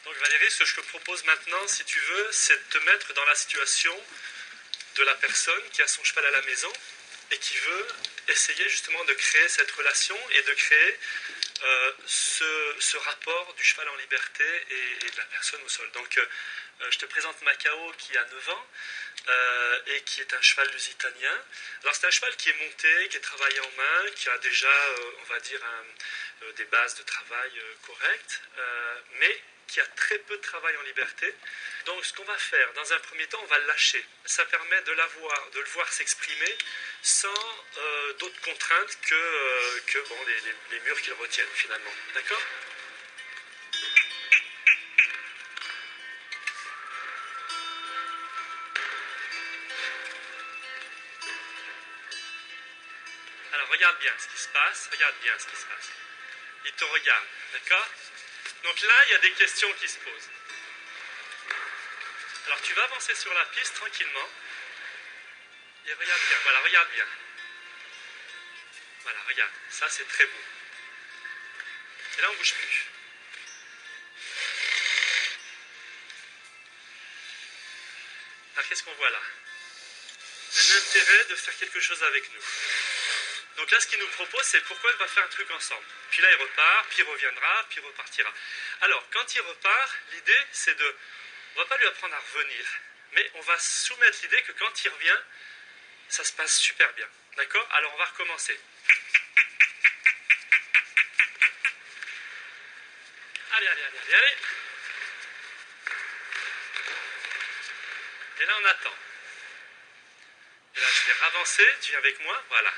Donc Valérie, ce que je te propose maintenant, si tu veux, c'est de te mettre dans la situation de la personne qui a son cheval à la maison et qui veut essayer justement de créer cette relation et de créer ce rapport du cheval en liberté et de la personne au sol. Donc je te présente Macao qui a 9 ans et qui est un cheval lusitanien. Alors c'est un cheval qui est monté, qui est travaillé en main, qui a déjà, on va dire, des bases de travail correctes, mais qui a très peu de travail en liberté. Donc ce qu'on va faire, dans un premier temps, on va le lâcher. Ça permet de le voir s'exprimer sans d'autres contraintes que bon, les murs qu'il retiennent finalement. D'accord ? Alors regarde bien ce qui se passe, regarde bien ce qui se passe. Il te regarde, d'accord ? Donc là, il y a des questions qui se posent. Alors tu vas avancer sur la piste tranquillement. Et regarde bien, voilà, regarde bien. Voilà, regarde, ça c'est très beau. Et là on ne bouge plus. Alors qu'est-ce qu'on voit là ? Un intérêt de faire quelque chose avec nous. Donc là ce qu'il nous propose c'est pourquoi il va faire un truc ensemble. Puis là il repart, puis il reviendra, puis il repartira. Alors quand il repart, l'idée c'est de... On ne va pas lui apprendre à revenir, mais on va soumettre l'idée que quand il revient, ça se passe super bien. D'accord ? Alors on va recommencer. Allez, allez, allez, allez, allez. Et là on attend. Et là je vais ravancer, tu viens avec moi, voilà.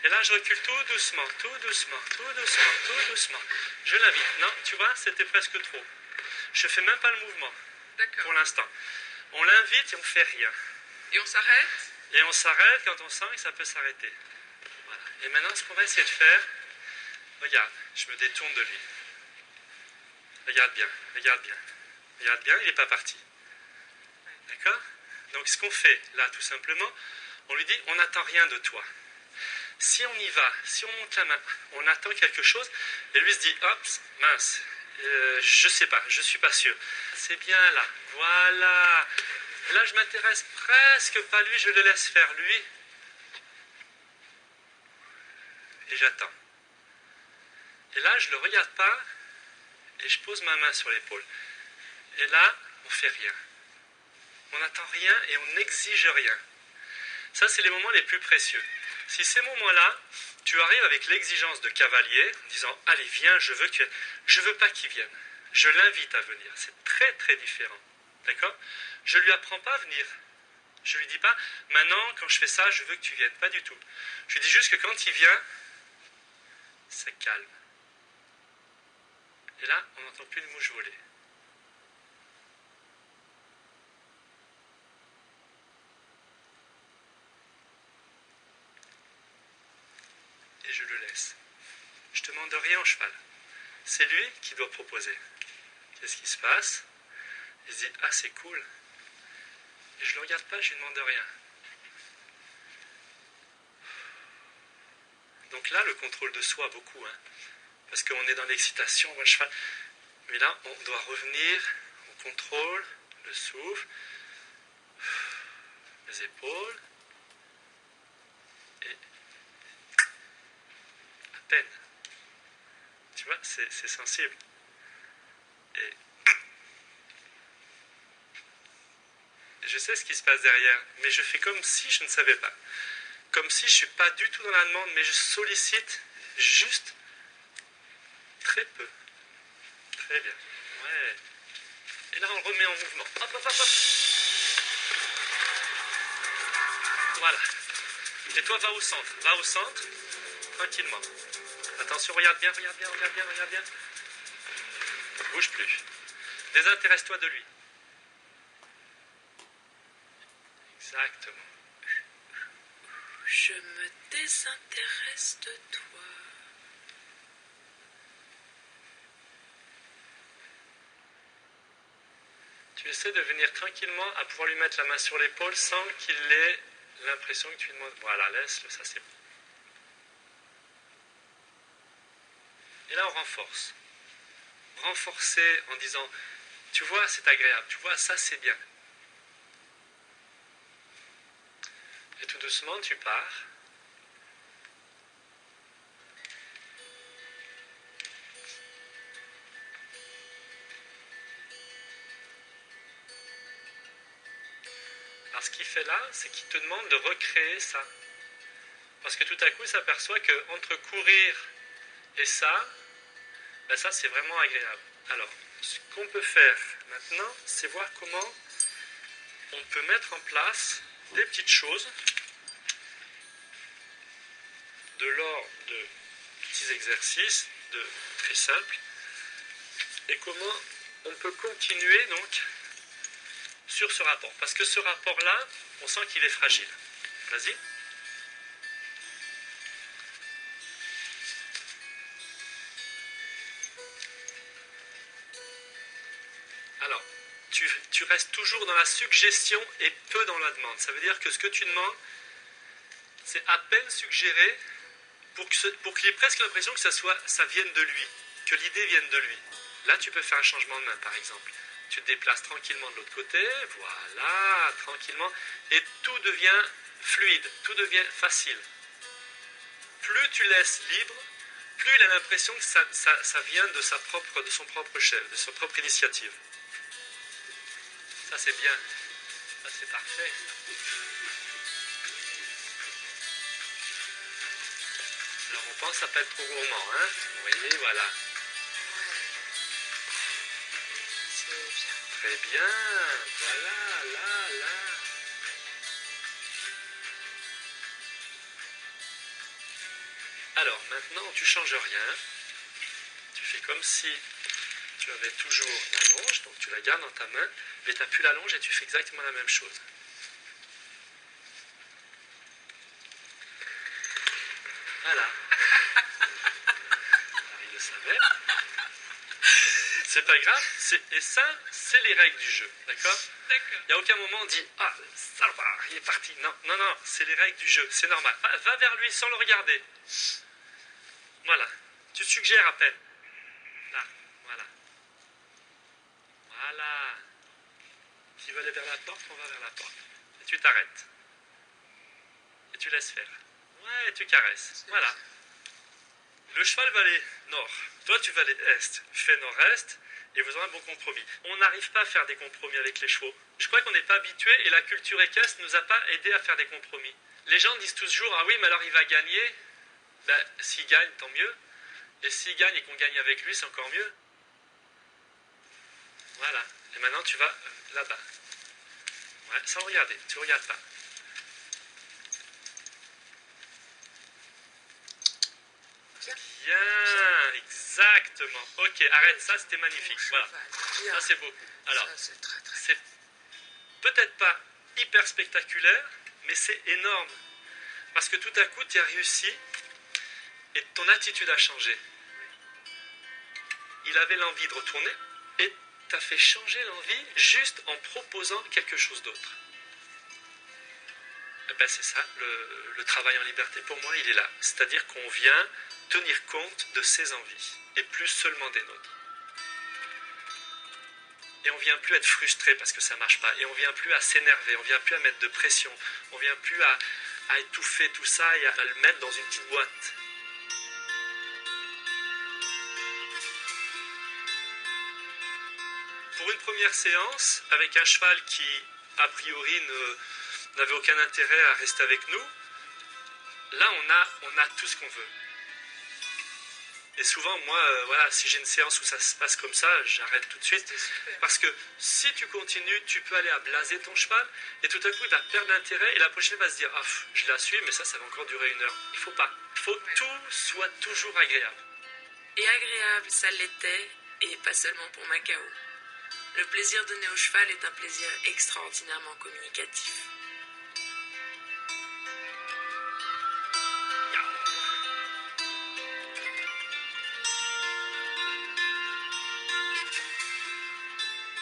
Et là je recule tout doucement, tout doucement, tout doucement, tout doucement. Je l'invite. Non, tu vois, c'était presque trop. Je fais même pas le mouvement. D'accord. Pour l'instant. On l'invite et on fait rien. Et on s'arrête ? Et on s'arrête quand on sent que ça peut s'arrêter. Voilà. Et maintenant ce qu'on va essayer de faire, regarde, je me détourne de lui. Regarde bien, regarde bien. Regarde bien, il n'est pas parti. D'accord ? Donc ce qu'on fait là tout simplement, on lui dit on n'attend rien de toi. Si on y va, si on monte la main, on attend quelque chose, et lui se dit hop, mince, je sais pas, je suis pas sûr. C'est bien là, voilà. Et là je m'intéresse presque pas à lui, je le laisse faire lui. Et j'attends. Et là je le regarde pas, et je pose ma main sur l'épaule. Et là, on fait rien. On n'attend rien et on n'exige rien. Ça, c'est les moments les plus précieux. Si ces moments-là, tu arrives avec l'exigence de cavalier, en disant « Allez, viens, je veux que tu viennes », je ne veux pas qu'il vienne. Je l'invite à venir. C'est très, très différent. D'accord ? Je ne lui apprends pas à venir. Je ne lui dis pas « Maintenant, quand je fais ça, je veux que tu viennes ». Pas du tout. Je lui dis juste que quand il vient, c'est calme. Et là, on n'entend plus de mouche voler. Et je le laisse. Je ne demande rien au cheval. C'est lui qui doit proposer. Qu'est-ce qui se passe ? Il se dit « Ah, c'est cool ». Et je ne le regarde pas, je ne lui demande rien. Donc là, le contrôle de soi, beaucoup. Parce qu'on est dans l'excitation, on voit le cheval. Mais là, on doit revenir, on contrôle le souffle, les épaules. Et à peine. Tu vois, c'est sensible. Et je sais ce qui se passe derrière, mais je fais comme si je ne savais pas. Comme si je ne suis pas du tout dans la demande, mais je sollicite juste très peu. Très bien. Ouais. Et là, on le remet en mouvement. Hop, hop, hop, hop. Voilà. Et toi, va au centre, tranquillement. Attention, regarde bien, regarde bien, regarde bien, regarde bien. Bouge plus. Désintéresse-toi de lui. Exactement. Je me désintéresse de toi. Tu essaies de venir tranquillement à pouvoir lui mettre la main sur l'épaule sans qu'il ait l'impression que tu lui demandes. Voilà, laisse-le, ça c'est bon. Et là, on renforce. renforcer en disant, tu vois, c'est agréable, tu vois, ça c'est bien. Et tout doucement, tu pars. Alors ce qu'il fait là, c'est qu'il te demande de recréer ça. Parce que tout à coup, il s'aperçoit qu'entre courir et ça, ben ça c'est vraiment agréable. Alors, ce qu'on peut faire maintenant, c'est voir comment on peut mettre en place des petites choses de l'ordre de petits exercices très simples et comment on peut continuer donc sur ce rapport. Parce que ce rapport-là, on sent qu'il est fragile. Vas-y. Alors, tu restes toujours dans la suggestion et peu dans la demande. Ça veut dire que ce que tu demandes, c'est à peine suggéré pour qu'il ait presque l'impression que ça vienne de lui, que l'idée vienne de lui. Là, tu peux faire un changement de main, par exemple. Tu te déplaces tranquillement de l'autre côté, voilà, tranquillement, et tout devient fluide, tout devient facile. Plus tu laisses libre, plus il a l'impression que ça vient de son propre chef, de sa propre initiative. Ça, c'est bien. Ça, c'est parfait. Alors, on pense que ça peut être trop gourmand, hein. Vous voyez, voilà. Très bien, voilà, là. Alors, maintenant, tu changes rien. Tu fais comme si tu avais toujours la longe, donc tu la gardes dans ta main, mais tu n'as plus la longe et tu fais exactement la même chose. Voilà. Alors, il le savait. C'est pas grave, et ça, c'est les règles du jeu, d'accord? Il n'y a aucun moment on dit « Ah, salopard, il est parti ». Non, c'est les règles du jeu, c'est normal. Va vers lui sans le regarder. Voilà, tu suggères à peine. Là, voilà. Voilà. S'il veut aller vers la porte, on va vers la porte. Et tu t'arrêtes. Et tu laisses faire. Ouais, et tu caresses. Voilà. Le cheval va aller nord. Toi, tu vas aller est. Fais nord-est. Et vous aurez un bon compromis. On n'arrive pas à faire des compromis avec les chevaux. Je crois qu'on n'est pas habitué et la culture équestre ne nous a pas aidé à faire des compromis. Les gens disent toujours « Ah oui, mais alors il va gagner ». Ben, s'il gagne, tant mieux. Et s'il gagne et qu'on gagne avec lui, c'est encore mieux. Voilà. Et maintenant, tu vas là-bas. Ouais, sans regarder. Tu ne regardes pas. Bien, exactement. Ok, arrête ça, c'était magnifique. Voilà, ça c'est beau. Alors, c'est peut-être pas hyper spectaculaire, mais c'est énorme. Parce que tout à coup, tu as réussi et ton attitude a changé. Il avait l'envie de retourner et tu as fait changer l'envie juste en proposant quelque chose d'autre. Eh ben c'est ça, le travail en liberté, pour moi, il est là. C'est-à-dire qu'on vient tenir compte de ses envies et plus seulement des nôtres. Et on ne vient plus être frustré parce que ça ne marche pas. Et on ne vient plus à s'énerver, on ne vient plus à mettre de pression. On ne vient plus à étouffer tout ça et à le mettre dans une petite boîte. Pour une première séance, avec un cheval qui, a priori, n'avait aucun intérêt à rester avec nous, là, on a tout ce qu'on veut. Et souvent, moi, voilà, si j'ai une séance où ça se passe comme ça, j'arrête tout de suite. Parce que si tu continues, tu peux aller à blaser ton cheval, et tout à coup, il va perdre l'intérêt, et la prochaine va se dire, ah, je la suis, mais ça va encore durer 1 heure. Il faut pas. Il faut que tout soit toujours agréable. Et agréable, ça l'était, et pas seulement pour Macao. Le plaisir donné au cheval est un plaisir extraordinairement communicatif.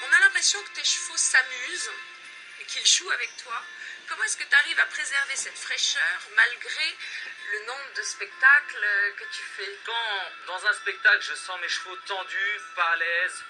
On a l'impression que tes chevaux s'amusent et qu'ils jouent avec toi. Comment est-ce que tu arrives à préserver cette fraîcheur malgré le nombre de spectacles que tu fais. Quand, dans un spectacle, je sens mes chevaux tendus, pas à l'aise,